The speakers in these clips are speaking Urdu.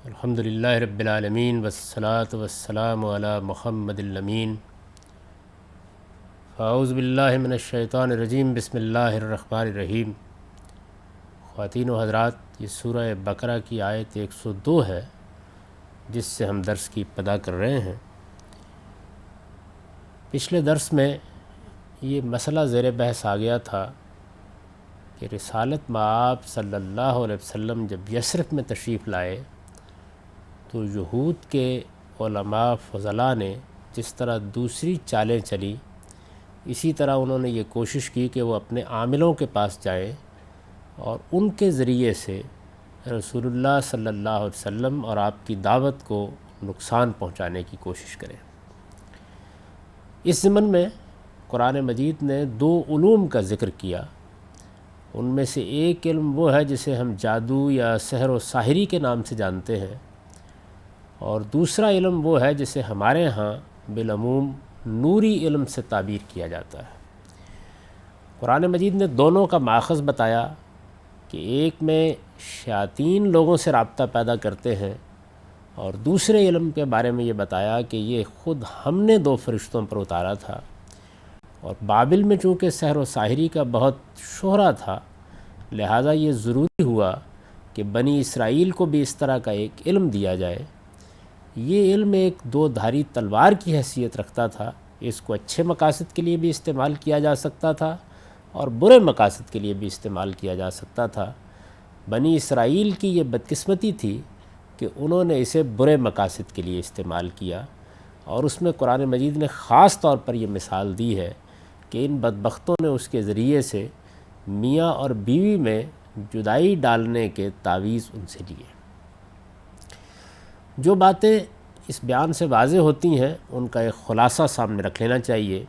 الحمدللہ رب العالمین والصلاة والسلام علی محمد الامین۔ اعوذ باللہ من الشیطان الرجیم، بسم اللہ الرحمن الرحیم۔ خواتین و حضرات، یہ سورہ بقرہ کی آیت 102 ہے جس سے ہم درس کی ابتدا کر رہے ہیں۔ پچھلے درس میں یہ مسئلہ زیر بحث آ گیا تھا کہ رسالت مآب صلی اللہ علیہ وسلم جب یثرب میں تشریف لائے تو یہود کے علماء فضلاء نے جس طرح دوسری چالیں چلی، اسی طرح انہوں نے یہ کوشش کی کہ وہ اپنے عاملوں کے پاس جائیں اور ان کے ذریعے سے رسول اللہ صلی اللہ علیہ وسلم اور آپ کی دعوت کو نقصان پہنچانے کی کوشش کریں۔ اس ضمن میں قرآن مجید نے 2 علوم کا ذکر کیا۔ ان میں سے ایک علم وہ ہے جسے ہم جادو یا سحر و ساحری کے نام سے جانتے ہیں، اور دوسرا علم وہ ہے جسے ہمارے ہاں بالعموم نوری علم سے تعبیر کیا جاتا ہے۔ قرآن مجید نے دونوں کا ماخذ بتایا کہ ایک میں شیاطین لوگوں سے رابطہ پیدا کرتے ہیں، اور دوسرے علم کے بارے میں یہ بتایا کہ یہ خود ہم نے 2 فرشتوں پر اتارا تھا۔ اور بابل میں چونکہ سحر و ساحری کا بہت شہرہ تھا، لہٰذا یہ ضروری ہوا کہ بنی اسرائیل کو بھی اس طرح کا ایک علم دیا جائے۔ یہ علم ایک 2 دھاری تلوار کی حیثیت رکھتا تھا۔ اس کو اچھے مقاصد کے لیے بھی استعمال کیا جا سکتا تھا اور برے مقاصد کے لیے بھی استعمال کیا جا سکتا تھا۔ بنی اسرائیل کی یہ بدقسمتی تھی کہ انہوں نے اسے برے مقاصد کے لیے استعمال کیا، اور اس میں قرآن مجید نے خاص طور پر یہ مثال دی ہے کہ ان بدبختوں نے اس کے ذریعے سے میاں اور بیوی میں جدائی ڈالنے کے تعویذ ان سے لیے۔ جو باتیں اس بیان سے واضح ہوتی ہیں ان کا ایک خلاصہ سامنے رکھ لینا چاہیے۔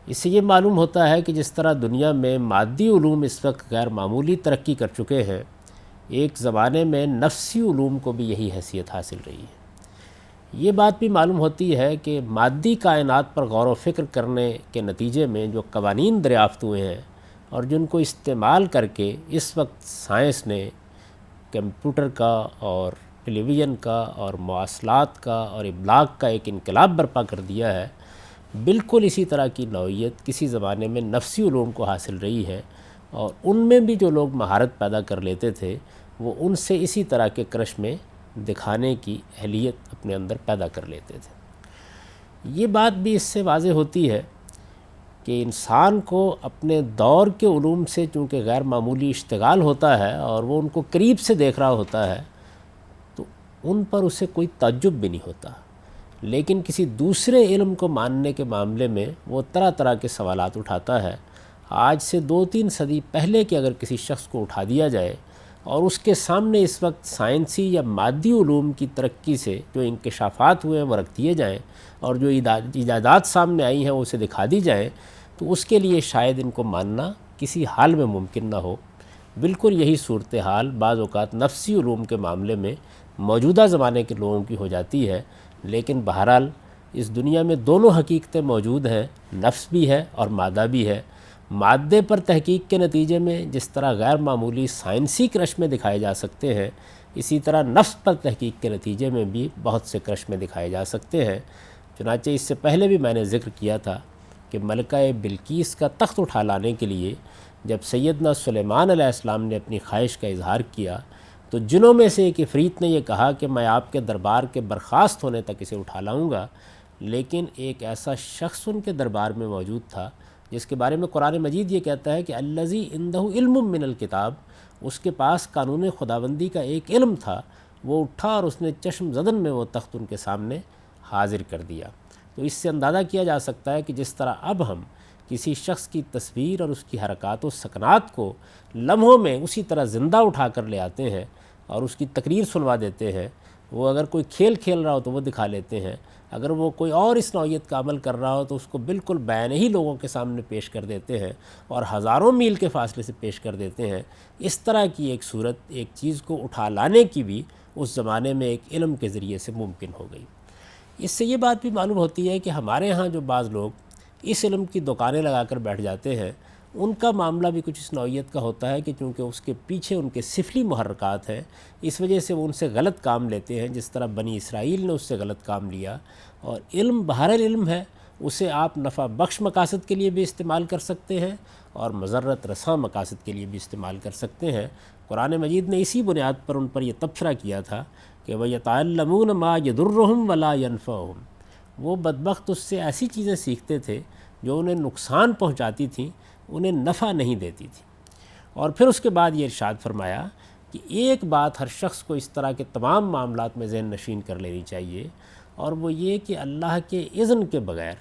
اس سے یہ معلوم ہوتا ہے کہ جس طرح دنیا میں مادی علوم اس وقت غیر معمولی ترقی کر چکے ہیں، ایک زمانے میں نفسی علوم کو بھی یہی حیثیت حاصل رہی ہے۔ یہ بات بھی معلوم ہوتی ہے کہ مادی کائنات پر غور و فکر کرنے کے نتیجے میں جو قوانین دریافت ہوئے ہیں اور جن کو استعمال کر کے اس وقت سائنس نے کمپیوٹر کا اور ٹیلی ویژن کا اور مواصلات کا اور ابلاغ کا ایک انقلاب برپا کر دیا ہے، بالکل اسی طرح کی نوعیت کسی زمانے میں نفسی علوم کو حاصل رہی ہے، اور ان میں بھی جو لوگ مہارت پیدا کر لیتے تھے وہ ان سے اسی طرح کے کرش میں دکھانے کی اہلیت اپنے اندر پیدا کر لیتے تھے۔ یہ بات بھی اس سے واضح ہوتی ہے کہ انسان کو اپنے دور کے علوم سے چونکہ غیر معمولی اشتغال ہوتا ہے اور وہ ان کو قریب سے دیکھ رہا ہوتا ہے تو ان پر اسے کوئی تعجب بھی نہیں ہوتا، لیکن کسی دوسرے علم کو ماننے کے معاملے میں وہ طرح طرح کے سوالات اٹھاتا ہے۔ آج سے 2-3 صدی پہلے کے اگر کسی شخص کو اٹھا دیا جائے اور اس کے سامنے اس وقت سائنسی یا مادی علوم کی ترقی سے جو انکشافات ہوئے ہیں وہ رکھ دیے جائیں، اور جو ایجادات سامنے آئی ہیں وہ اسے دکھا دی جائیں، تو اس کے لیے شاید ان کو ماننا کسی حال میں ممکن نہ ہو۔ بالکل یہی صورتحال بعض اوقات نفسی علوم کے معاملے میں موجودہ زمانے کے لوگوں کی ہو جاتی ہے، لیکن بہرحال اس دنیا میں دونوں حقیقتیں موجود ہیں، نفس بھی ہے اور مادہ بھی ہے۔ مادے پر تحقیق کے نتیجے میں جس طرح غیر معمولی سائنسی کرشمے دکھائے جا سکتے ہیں، اسی طرح نفس پر تحقیق کے نتیجے میں بھی بہت سے کرشمے دکھائے جا سکتے ہیں۔ چنانچہ اس سے پہلے بھی میں نے ذکر کیا تھا کہ ملکہ بلقیس کا تخت اٹھا لانے کے لیے جب سیدنا سلیمان علیہ السلام نے اپنی خواہش کا اظہار کیا تو جنوں میں سے ایک عفریت نے یہ کہا کہ میں آپ کے دربار کے برخاست ہونے تک اسے اٹھا لاؤں گا، لیکن ایک ایسا شخص ان کے دربار میں موجود تھا جس کے بارے میں قرآن مجید یہ کہتا ہے کہ الذی عندہ علم من الکتاب، اس کے پاس قانون خداوندی کا ایک علم تھا، وہ اٹھا اور اس نے چشم زدن میں وہ تخت ان کے سامنے حاضر کر دیا۔ تو اس سے اندازہ کیا جا سکتا ہے کہ جس طرح اب ہم کسی شخص کی تصویر اور اس کی حرکات و سکنات کو لمحوں میں اسی طرح زندہ اٹھا کر لے آتے ہیں اور اس کی تقریر سنوا دیتے ہیں، وہ اگر کوئی کھیل کھیل رہا ہو تو وہ دکھا لیتے ہیں، اگر وہ کوئی اور اس نوعیت کا عمل کر رہا ہو تو اس کو بالکل بیان ہی لوگوں کے سامنے پیش کر دیتے ہیں اور ہزاروں میل کے فاصلے سے پیش کر دیتے ہیں۔ اس طرح کی ایک صورت ایک چیز کو اٹھا لانے کی بھی اس زمانے میں ایک علم کے ذریعے سے ممکن ہو گئی۔ اس سے یہ بات بھی معلوم ہوتی ہے کہ ہمارے ہاں جو بعض لوگ اس علم کی دکانیں لگا کر بیٹھ جاتے ہیں ان کا معاملہ بھی کچھ اس نوعیت کا ہوتا ہے کہ چونکہ اس کے پیچھے ان کے سفلی محرکات ہیں، اس وجہ سے وہ ان سے غلط کام لیتے ہیں، جس طرح بنی اسرائیل نے اس سے غلط کام لیا۔ اور علم بہر العلم ہے، اسے آپ نفع بخش مقاصد کے لیے بھی استعمال کر سکتے ہیں اور مضرت رساں مقاصد کے لیے بھی استعمال کر سکتے ہیں۔ قرآن مجید نے اسی بنیاد پر ان پر یہ تبصرہ کیا تھا کہ وَيَتَعَلَّمُونَ مَا يَضُرُّهُمْ وَلَا يَنفَعُهُمْ، وہ بدبخت اس سے ایسی چیزیں سیکھتے تھے جو انہیں نقصان پہنچاتی تھیں، انہیں نفع نہیں دیتی تھی۔ اور پھر اس کے بعد یہ ارشاد فرمایا کہ ایک بات ہر شخص کو اس طرح کے تمام معاملات میں ذہن نشین کر لینی چاہیے، اور وہ یہ کہ اللہ کے اذن کے بغیر،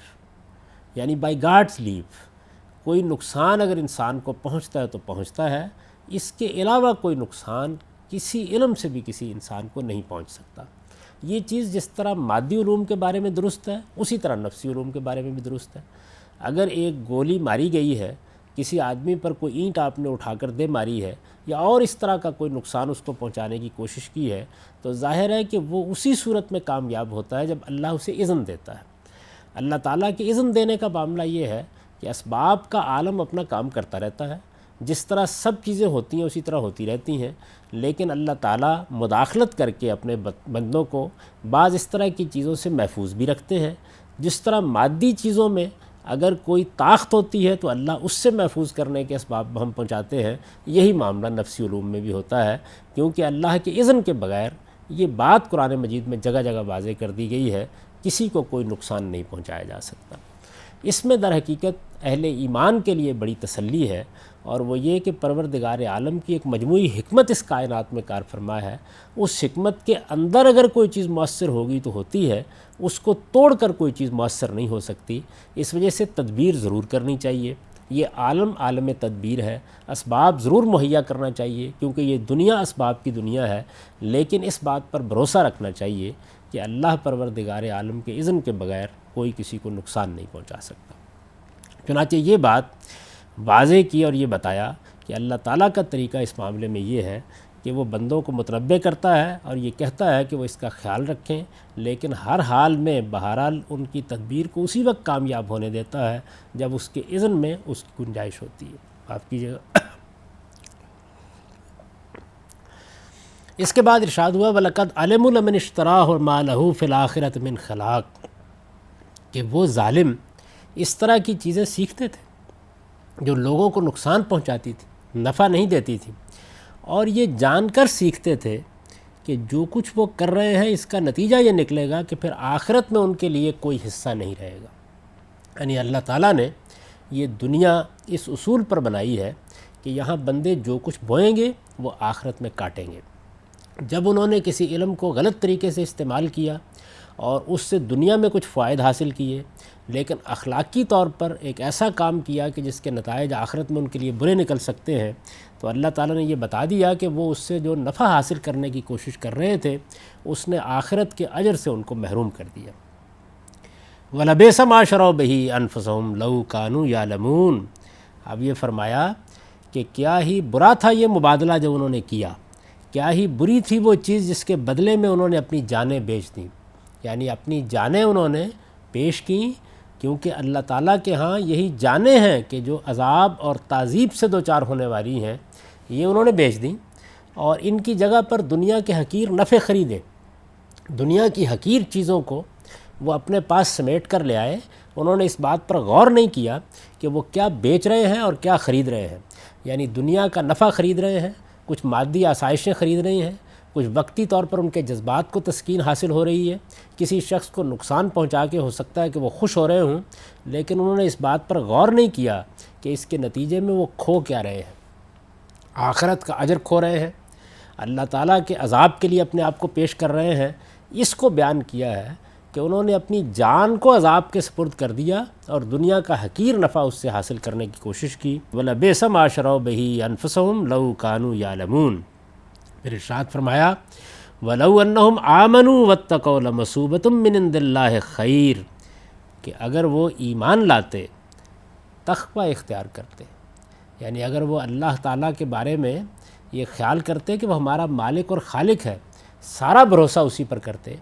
یعنی بائی گاڈز لیو، کوئی نقصان اگر انسان کو پہنچتا ہے تو پہنچتا ہے، اس کے علاوہ کوئی نقصان کسی علم سے بھی کسی انسان کو نہیں پہنچ سکتا۔ یہ چیز جس طرح مادی علوم کے بارے میں درست ہے، اسی طرح نفسی علوم کے بارے میں بھی درست ہے۔ اگر ایک گولی ماری گئی ہے، کسی آدمی پر کوئی اینٹ آپ نے اٹھا کر دے ماری ہے، یا اور اس طرح کا کوئی نقصان اس کو پہنچانے کی کوشش کی ہے، تو ظاہر ہے کہ وہ اسی صورت میں کامیاب ہوتا ہے جب اللہ اسے اذن دیتا ہے۔ اللہ تعالیٰ کے اذن دینے کا معاملہ یہ ہے کہ اسباب کا عالم اپنا کام کرتا رہتا ہے، جس طرح سب چیزیں ہوتی ہیں اسی طرح ہوتی رہتی ہیں، لیکن اللہ تعالیٰ مداخلت کر کے اپنے بندوں کو بعض اس طرح کی چیزوں سے محفوظ بھی رکھتے ہیں۔ جس طرح مادی چیزوں میں اگر کوئی طاقت ہوتی ہے تو اللہ اس سے محفوظ کرنے کے اسباب ہم پہنچاتے ہیں، یہی معاملہ نفسی علوم میں بھی ہوتا ہے، کیونکہ اللہ کے اذن کے بغیر، یہ بات قرآن مجید میں جگہ جگہ واضح کر دی گئی ہے، کسی کو کوئی نقصان نہیں پہنچایا جا سکتا۔ اس میں در حقیقت اہل ایمان کے لیے بڑی تسلی ہے، اور وہ یہ کہ پروردگار عالم کی ایک مجموعی حکمت اس کائنات میں کار فرما ہے۔ اس حکمت کے اندر اگر کوئی چیز مؤثر ہوگی تو ہوتی ہے، اس کو توڑ کر کوئی چیز مؤثر نہیں ہو سکتی۔ اس وجہ سے تدبیر ضرور کرنی چاہیے۔ یہ عالم تدبیر ہے، اسباب ضرور مہیا کرنا چاہیے، کیونکہ یہ دنیا اسباب کی دنیا ہے، لیکن اس بات پر بھروسہ رکھنا چاہیے کہ اللہ پروردگار عالم کے اذن کے بغیر کوئی کسی کو نقصان نہیں پہنچا سکتا۔ چنانچہ یہ بات واضح کی اور یہ بتایا کہ اللہ تعالیٰ کا طریقہ اس معاملے میں یہ ہے کہ وہ بندوں کو متنبع کرتا ہے اور یہ کہتا ہے کہ وہ اس کا خیال رکھیں، لیکن ہر حال میں بہرحال ان کی تدبیر کو اسی وقت کامیاب ہونے دیتا ہے جب اس کے اذن میں اس کی گنجائش ہوتی ہے۔ معاف کیجیے گا۔ اس کے بعد ارشاد ہوا وَلَقَدْ عَلِمُوا لَمَنِ اشْتَرَاهُ مَا لَهُ فِي الْآخِرَةِ مِنْ خَلَاقٍ، کہ وہ ظالم اس طرح کی چیزیں سیکھتے تھے جو لوگوں کو نقصان پہنچاتی تھی، نفع نہیں دیتی تھی، اور یہ جان کر سیکھتے تھے کہ جو کچھ وہ کر رہے ہیں اس کا نتیجہ یہ نکلے گا کہ پھر آخرت میں ان کے لیے کوئی حصہ نہیں رہے گا۔ یعنی اللہ تعالیٰ نے یہ دنیا اس اصول پر بنائی ہے کہ یہاں بندے جو کچھ بوئیں گے وہ آخرت میں کاٹیں گے۔ جب انہوں نے کسی علم کو غلط طریقے سے استعمال کیا اور اس سے دنیا میں کچھ فوائد حاصل کیے، لیکن اخلاقی طور پر ایک ایسا کام کیا کہ جس کے نتائج آخرت میں ان کے لیے برے نکل سکتے ہیں، تو اللہ تعالیٰ نے یہ بتا دیا کہ وہ اس سے جو نفع حاصل کرنے کی کوشش کر رہے تھے، اس نے آخرت کے اجر سے ان کو محروم کر دیا۔ وَلَبِئْسَ مَا شَرَوْا بِهِ أَنفُسَهُمْ لَوْ كَانُوا يَعْلَمُونَ۔ اب یہ فرمایا کہ کیا ہی برا تھا یہ مبادلہ جو انہوں نے کیا، کیا ہی بری تھی وہ چیز جس کے بدلے میں انہوں نے اپنی جانیں بیچ دیں، یعنی اپنی جانیں انہوں نے پیش کیں، کیونکہ اللہ تعالیٰ کے ہاں یہی جانیں ہیں کہ جو عذاب اور تعذیب سے دوچار ہونے والی ہیں، یہ انہوں نے بیچ دیں، اور ان کی جگہ پر دنیا کے حقیر نفع خریدے، دنیا کی حقیر چیزوں کو وہ اپنے پاس سمیٹ کر لے آئے۔ انہوں نے اس بات پر غور نہیں کیا کہ وہ کیا بیچ رہے ہیں اور کیا خرید رہے ہیں، یعنی دنیا کا نفع خرید رہے ہیں، کچھ مادی آسائشیں خرید رہی ہیں، کچھ وقتی طور پر ان کے جذبات کو تسکین حاصل ہو رہی ہے، کسی شخص کو نقصان پہنچا کے ہو سکتا ہے کہ وہ خوش ہو رہے ہوں، لیکن انہوں نے اس بات پر غور نہیں کیا کہ اس کے نتیجے میں وہ کھو کیا رہے ہیں، آخرت کا اجر کھو رہے ہیں، اللہ تعالیٰ کے عذاب کے لیے اپنے آپ کو پیش کر رہے ہیں۔ اس کو بیان کیا ہے کہ انہوں نے اپنی جان کو عذاب کے سپرد کر دیا اور دنیا کا حقیر نفع اس سے حاصل کرنے کی کوشش کی۔ وَلَبِئْسَ مَا شَرَوْا بِهِ أَنفُسَهُمْ لَوْ كَانُوا يَعْلَمُونَ۔ پھر ارشاد فرمایا وَلَوْ أَنَّهُمْ آمَنُوا وَاتَّقَوْا لَمَثُوبَةٌ مِّنْ عِندِ اللَّهِ خَيْرٌ، کہ اگر وہ ایمان لاتے، تقوی اختیار کرتے، یعنی اگر وہ اللہ تعالیٰ کے بارے میں یہ خیال کرتے کہ وہ ہمارا مالک اور خالق ہے، سارا بھروسہ اسی پر کرتے،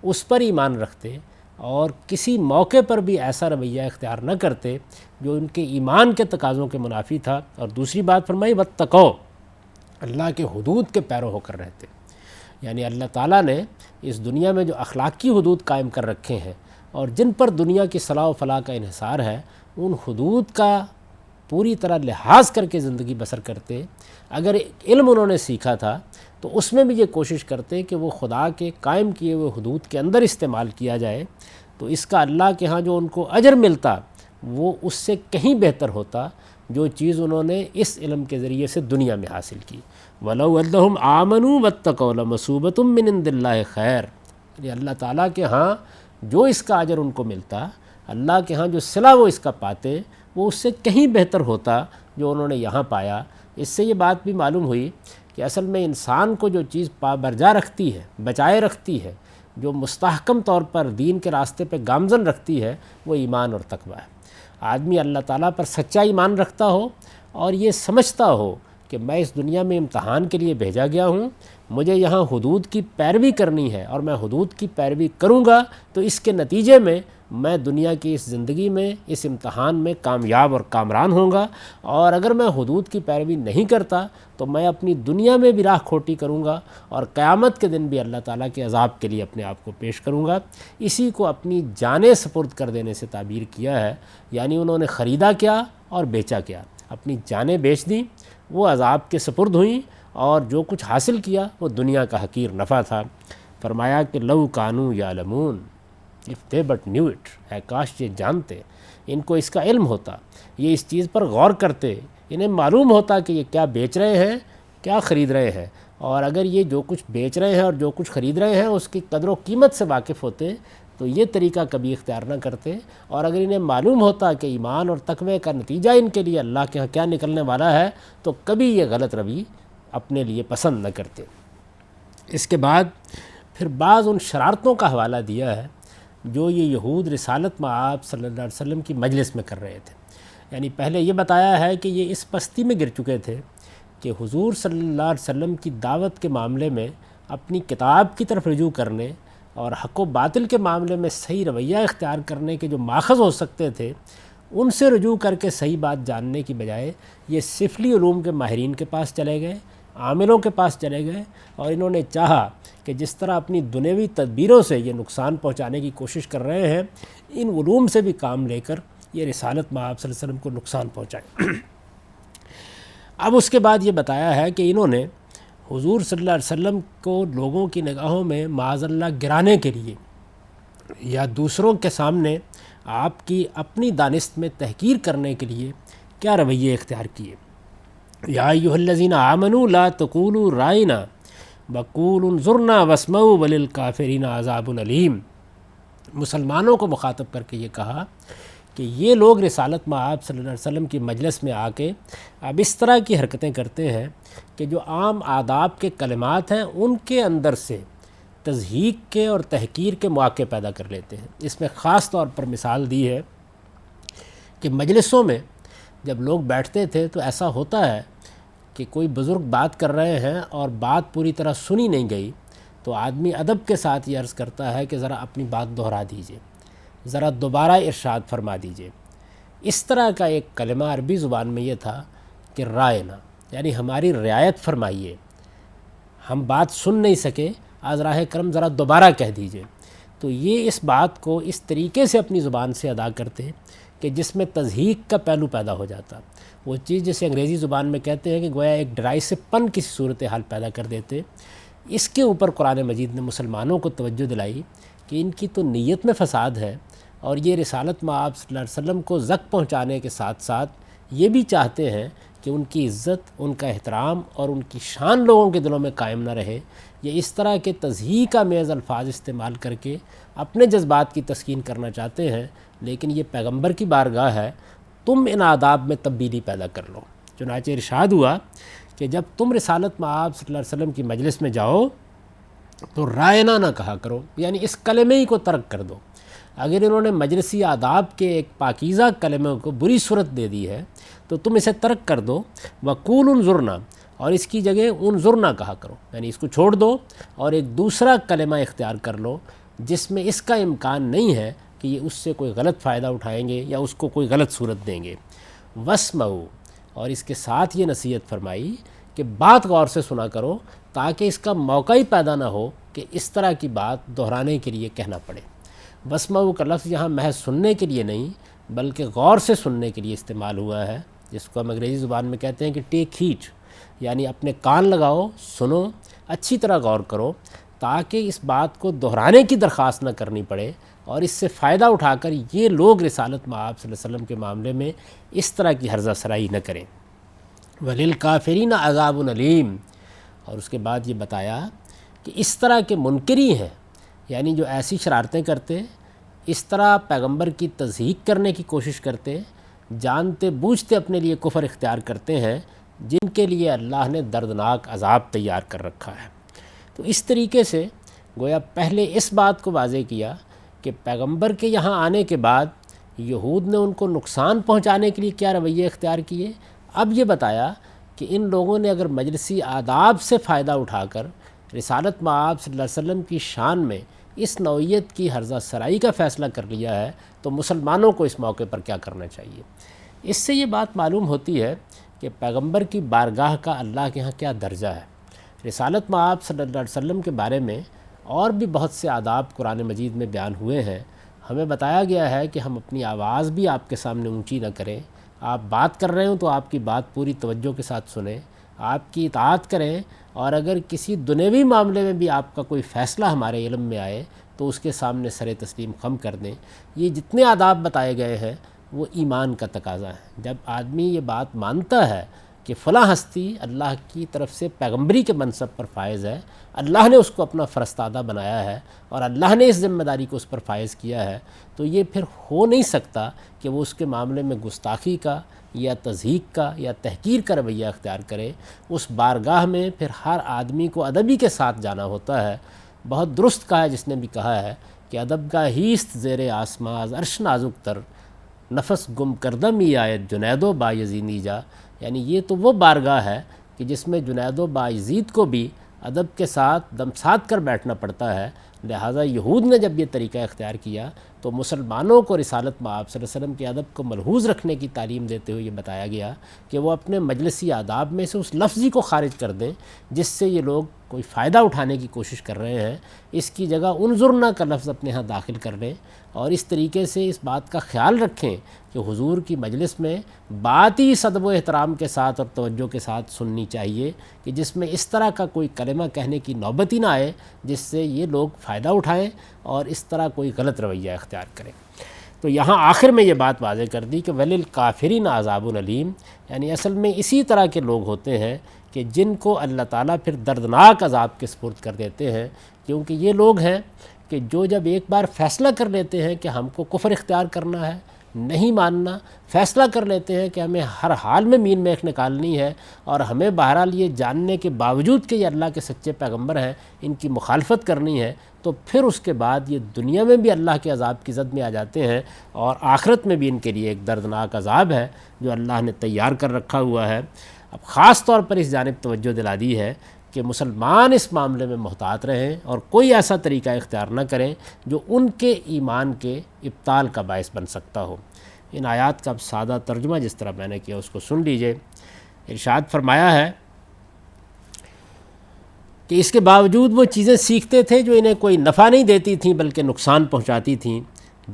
اس پر ایمان رکھتے اور کسی موقع پر بھی ایسا رویہ اختیار نہ کرتے جو ان کے ایمان کے تقاضوں کے منافی تھا۔ اور دوسری بات فرمائی واتقوا، اللہ کے حدود کے پیرو ہو کر رہتے، یعنی اللہ تعالیٰ نے اس دنیا میں جو اخلاقی حدود قائم کر رکھے ہیں اور جن پر دنیا کی صلاح و فلاح کا انحصار ہے، ان حدود کا پوری طرح لحاظ کر کے زندگی بسر کرتے۔ اگر علم انہوں نے سیکھا تھا تو اس میں بھی یہ کوشش کرتے کہ وہ خدا کے قائم کیے ہوئے حدود کے اندر استعمال کیا جائے، تو اس کا اللہ کے ہاں جو ان کو اجر ملتا وہ اس سے کہیں بہتر ہوتا جو چیز انہوں نے اس علم کے ذریعے سے دنیا میں حاصل کی۔ وَلَوْ أَنَّهُمْ آمَنُوا وَاتَّقَوْا لَمَثُوبَةٌ مِّنْ عِندِ اللَّهِ خَيْرٌ، یعنی اللہ تعالیٰ کے ہاں جو اس کا اجر ان کو ملتا، اللہ کے ہاں جو صلہ وہ اس کا پاتے، وہ اس سے کہیں بہتر ہوتا جو انہوں نے یہاں پایا۔ اس سے یہ بات بھی معلوم ہوئی کہ اصل میں انسان کو جو چیز پابرجا رکھتی ہے، بچائے رکھتی ہے، جو مستحکم طور پر دین کے راستے پہ گامزن رکھتی ہے، وہ ایمان اور تقویٰ ہے۔ آدمی اللہ تعالیٰ پر سچا ایمان رکھتا ہو اور یہ سمجھتا ہو کہ میں اس دنیا میں امتحان کے لیے بھیجا گیا ہوں، مجھے یہاں حدود کی پیروی کرنی ہے اور میں حدود کی پیروی کروں گا تو اس کے نتیجے میں میں دنیا کی اس زندگی میں اس امتحان میں کامیاب اور کامران ہوں گا، اور اگر میں حدود کی پیروی نہیں کرتا تو میں اپنی دنیا میں بھی راہ کھوٹی کروں گا اور قیامت کے دن بھی اللہ تعالیٰ کے عذاب کے لیے اپنے آپ کو پیش کروں گا۔ اسی کو اپنی جانیں سپرد کر دینے سے تعبیر کیا ہے، یعنی انہوں نے خریدا کیا اور بیچا کیا، اپنی جانیں بیچ دیں، وہ عذاب کے سپرد ہوئیں، اور جو کچھ حاصل کیا وہ دنیا کا حقیر نفع تھا۔ فرمایا کہ لو کانوا یعلمون، if they but knew it, ہے کاش یہ جانتے، ان کو اس کا علم ہوتا، یہ اس چیز پر غور کرتے، انہیں معلوم ہوتا کہ یہ کیا بیچ رہے ہیں، کیا خرید رہے ہیں، اور اگر یہ جو کچھ بیچ رہے ہیں اور جو کچھ خرید رہے ہیں اس کی قدر و قیمت سے واقف ہوتے تو یہ طریقہ کبھی اختیار نہ کرتے، اور اگر انہیں معلوم ہوتا کہ ایمان اور تقوی کا نتیجہ ان کے لیے اللہ کے ہاں کیا نکلنے والا ہے تو کبھی یہ غلط روی اپنے لیے پسند نہ کرتے۔ اس کے بعد پھر بعض ان شرارتوں کا حوالہ دیا ہے جو یہ یہود رسالت مآب صلی اللہ علیہ وسلم کی مجلس میں کر رہے تھے۔ یعنی پہلے یہ بتایا ہے کہ یہ اس پستی میں گر چکے تھے کہ حضور صلی اللہ علیہ وسلم کی دعوت کے معاملے میں اپنی کتاب کی طرف رجوع کرنے اور حق و باطل کے معاملے میں صحیح رویہ اختیار کرنے کے جو ماخذ ہو سکتے تھے ان سے رجوع کر کے صحیح بات جاننے کی بجائے یہ سفلی علوم کے ماہرین کے پاس چلے گئے، عاملوں کے پاس چلے گئے، اور انہوں نے چاہا کہ جس طرح اپنی دنیوی تدبیروں سے یہ نقصان پہنچانے کی کوشش کر رہے ہیں، ان علوم سے بھی کام لے کر یہ رسالت مآب صلی اللہ علیہ وسلم کو نقصان پہنچائے۔ اب اس کے بعد یہ بتایا ہے کہ انہوں نے حضور صلی اللہ علیہ وسلم کو لوگوں کی نگاہوں میں معاذ اللہ گرانے کے لیے یا دوسروں کے سامنے آپ کی اپنی دانست میں تحقیر کرنے کے لیے کیا رویے اختیار کیے۔ یا ایھا الذین آمنوا لا تقولوا رائنا وقولوا انظرنا واسمعوا وللکافرین عذاب علیم، مسلمانوں کو مخاطب کر کے یہ کہا کہ یہ لوگ رسالت مآب صلی اللہ علیہ وسلم کی مجلس میں آ کے اب اس طرح کی حرکتیں کرتے ہیں کہ جو عام آداب کے کلمات ہیں ان کے اندر سے تضحیک کے اور تحقیر کے مواقع پیدا کر لیتے ہیں۔ اس میں خاص طور پر مثال دی ہے کہ مجلسوں میں جب لوگ بیٹھتے تھے تو ایسا ہوتا ہے کہ کوئی بزرگ بات کر رہے ہیں اور بات پوری طرح سنی نہیں گئی تو آدمی ادب کے ساتھ یہ عرض کرتا ہے کہ ذرا اپنی بات دہرا دیجئے، ذرا دوبارہ ارشاد فرما دیجئے۔ اس طرح کا ایک کلمہ عربی زبان میں یہ تھا کہ رائنا، یعنی ہماری رعایت فرمائیے، ہم بات سن نہیں سکے، از راہ کرم ذرا دوبارہ کہہ دیجئے۔ تو یہ اس بات کو اس طریقے سے اپنی زبان سے ادا کرتے کہ جس میں تضحیک کا پہلو پیدا ہو جاتا، وہ چیز جسے انگریزی زبان میں کہتے ہیں کہ گویا ایک ڈرائی سے پن کسی صورتحال پیدا کر دیتے۔ اس کے اوپر قرآن مجید نے مسلمانوں کو توجہ دلائی کہ ان کی تو نیت میں فساد ہے، اور یہ رسالت مآب صلی اللہ علیہ وسلم کو زک پہنچانے کے ساتھ ساتھ یہ بھی چاہتے ہیں کہ ان کی عزت، ان کا احترام اور ان کی شان لوگوں کے دلوں میں قائم نہ رہے۔ یہ اس طرح کے تضحیک آمیز الفاظ استعمال کر کے اپنے جذبات کی تسکین کرنا چاہتے ہیں، لیکن یہ پیغمبر کی بارگاہ ہے، تم ان آداب میں تبدیلی پیدا کر لو۔ چنانچہ ارشاد ہوا کہ جب تم رسالت مآب صلی اللہ علیہ وسلم کی مجلس میں جاؤ تو رائنا نہ کہا کرو، یعنی اس کلمے ہی کو ترک کر دو۔ اگر انہوں نے مجلسی آداب کے ایک پاکیزہ کلمے کو بری صورت دے دی ہے تو تم اسے ترک کر دو۔ وقول انظرنا، اور اس کی جگہ انظرنا کہا کرو، یعنی اس کو چھوڑ دو اور ایک دوسرا کلمہ اختیار کر لو جس میں اس کا امکان نہیں ہے کہ یہ اس سے کوئی غلط فائدہ اٹھائیں گے یا اس کو کوئی غلط صورت دیں گے۔ واسمعوا، اور اس کے ساتھ یہ نصیحت فرمائی کہ بات غور سے سنا کرو تاکہ اس کا موقع ہی پیدا نہ ہو کہ اس طرح کی بات دہرانے کے لیے کہنا پڑے۔ واسمعوا کا لفظ یہاں محض سننے کے لیے نہیں بلکہ غور سے سننے کے لیے استعمال ہوا ہے، جس کو ہم انگریزی زبان میں کہتے ہیں کہ ٹیک ہیٹ، یعنی اپنے کان لگاؤ، سنو، اچھی طرح غور کرو تاکہ اس بات کو دہرانے کی درخواست نہ کرنی پڑے اور اس سے فائدہ اٹھا کر یہ لوگ رسالت مآب صلی اللہ علیہ وسلم کے معاملے میں اس طرح کی ہرزہ سرائی نہ کریں۔ وَلِلْكَافِرِينَ عَذَابٌ أَلِيمٌ، اور اس کے بعد یہ بتایا کہ اس طرح کے منکری ہیں، یعنی جو ایسی شرارتیں کرتے، اس طرح پیغمبر کی تضحیق کرنے کی کوشش کرتے، جانتے بوجھتے اپنے لیے کفر اختیار کرتے ہیں، جن کے لیے اللہ نے دردناک عذاب تیار کر رکھا ہے۔ تو اس طریقے سے گویا پہلے اس بات کو واضح کیا کہ پیغمبر کے یہاں آنے کے بعد یہود نے ان کو نقصان پہنچانے کے لیے کیا رویے اختیار کیے۔ اب یہ بتایا کہ ان لوگوں نے اگر مجلسی آداب سے فائدہ اٹھا کر رسالت مآب صلی اللہ علیہ وسلم کی شان میں اس نوعیت کی ہرزہ سرائی کا فیصلہ کر لیا ہے تو مسلمانوں کو اس موقع پر کیا کرنا چاہیے۔ اس سے یہ بات معلوم ہوتی ہے کہ پیغمبر کی بارگاہ کا اللہ کے ہاں کیا درجہ ہے۔ رسالت مآب صلی اللہ علیہ وسلم کے بارے میں اور بھی بہت سے آداب قرآن مجید میں بیان ہوئے ہیں۔ ہمیں بتایا گیا ہے کہ ہم اپنی آواز بھی آپ کے سامنے اونچی نہ کریں، آپ بات کر رہے ہوں تو آپ کی بات پوری توجہ کے ساتھ سنیں، آپ کی اطاعت کریں، اور اگر کسی دنیوی معاملے میں بھی آپ کا کوئی فیصلہ ہمارے علم میں آئے تو اس کے سامنے سر تسلیم خم کر دیں۔ یہ جتنے آداب بتائے گئے ہیں وہ ایمان کا تقاضا ہے۔ جب آدمی یہ بات مانتا ہے کہ فلاں ہستی اللہ کی طرف سے پیغمبری کے منصب پر فائز ہے، اللہ نے اس کو اپنا فرستادہ بنایا ہے اور اللہ نے اس ذمہ داری کو اس پر فائز کیا ہے، تو یہ پھر ہو نہیں سکتا کہ وہ اس کے معاملے میں گستاخی کا یا تضحیق کا یا تحقیر کا رویہ اختیار کرے۔ اس بارگاہ میں پھر ہر آدمی کو ادبی کے ساتھ جانا ہوتا ہے۔ بہت درست کہا ہے جس نے بھی کہا ہے کہ ادب کا ہیست زیر آسماز عرش نازک تر، نفس گم کردم ای آیت جنید و بایزینی جا، یعنی یہ تو وہ بارگاہ ہے کہ جس میں جنید و بایزید کو بھی ادب کے ساتھ دم ساتھ کر بیٹھنا پڑتا ہے۔ لہٰذا یہود نے جب یہ طریقہ اختیار کیا تو مسلمانوں کو رسالت مآب صلی اللہ علیہ وسلم کے ادب کو ملحوظ رکھنے کی تعلیم دیتے ہوئے یہ بتایا گیا کہ وہ اپنے مجلسی آداب میں سے اس لفظی کو خارج کر دیں جس سے یہ لوگ کوئی فائدہ اٹھانے کی کوشش کر رہے ہیں، اس کی جگہ انظرنا کا لفظ اپنے ہاں داخل کر لیں، اور اس طریقے سے اس بات کا خیال رکھیں کہ حضور کی مجلس میں بات ہی ادب و احترام کے ساتھ اور توجہ کے ساتھ سننی چاہیے کہ جس میں اس طرح کا کوئی کلمہ کہنے کی نوبت ہی نہ آئے جس سے یہ لوگ فائدہ اٹھائیں اور اس طرح کوئی غلط رویہ اختیار کریں۔ تو یہاں آخر میں یہ بات واضح کر دی کہ وَلِلْكَافِرِينَ عَذَابٌ أَلِيمٌ، یعنی اصل میں اسی طرح کے لوگ ہوتے ہیں کہ جن کو اللہ تعالیٰ پھر دردناک عذاب کے سپرد کر دیتے ہیں، کیونکہ یہ لوگ ہیں کہ جو جب ایک بار فیصلہ کر لیتے ہیں کہ ہم کو کفر اختیار کرنا ہے، نہیں ماننا، فیصلہ کر لیتے ہیں کہ ہمیں ہر حال میں مین میخ نکالنی ہے، اور ہمیں بہرحال یہ جاننے کے باوجود کہ یہ اللہ کے سچے پیغمبر ہیں ان کی مخالفت کرنی ہے، تو پھر اس کے بعد یہ دنیا میں بھی اللہ کے عذاب کی زد میں آ جاتے ہیں، اور آخرت میں بھی ان کے لیے ایک دردناک عذاب ہے جو اللہ نے تیار کر رکھا ہوا ہے۔ اب خاص طور پر اس جانب توجہ دلا دی ہے کہ مسلمان اس معاملے میں محتاط رہیں اور کوئی ایسا طریقہ اختیار نہ کریں جو ان کے ایمان کے ابطال کا باعث بن سکتا ہو۔ ان آیات کا اب سادہ ترجمہ جس طرح میں نے کیا اس کو سن لیجئے۔ ارشاد فرمایا ہے کہ اس کے باوجود وہ چیزیں سیکھتے تھے جو انہیں کوئی نفع نہیں دیتی تھیں بلکہ نقصان پہنچاتی تھیں،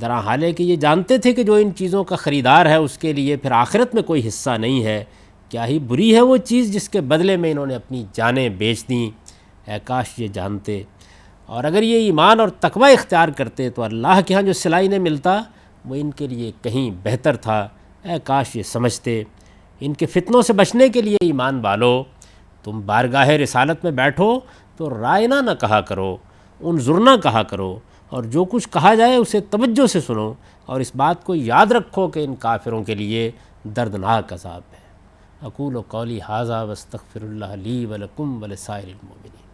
درا حالے کہ یہ جانتے تھے کہ جو ان چیزوں کا خریدار ہے اس کے لیے پھر آخرت میں کوئی حصہ نہیں ہے۔ کیا ہی بری ہے وہ چیز جس کے بدلے میں انہوں نے اپنی جانیں بیچ دیں، اے کاش یہ جانتے، اور اگر یہ ایمان اور تقوی اختیار کرتے تو اللہ کے ہاں جو صلہ انہیں ملتا وہ ان کے لیے کہیں بہتر تھا، اے کاش یہ سمجھتے۔ ان کے فتنوں سے بچنے کے لیے ایمان والو، تم بارگاہ رسالت میں بیٹھو تو رائنا نہ کہا کرو، انظرنا کہا کرو، اور جو کچھ کہا جائے اسے توجہ سے سنو، اور اس بات کو یاد رکھو کہ ان کافروں کے لیے دردناک عذاب ہے۔ اقول قولی ھذا واستغفر اللہ لی ولکم ولسائر المؤمنین۔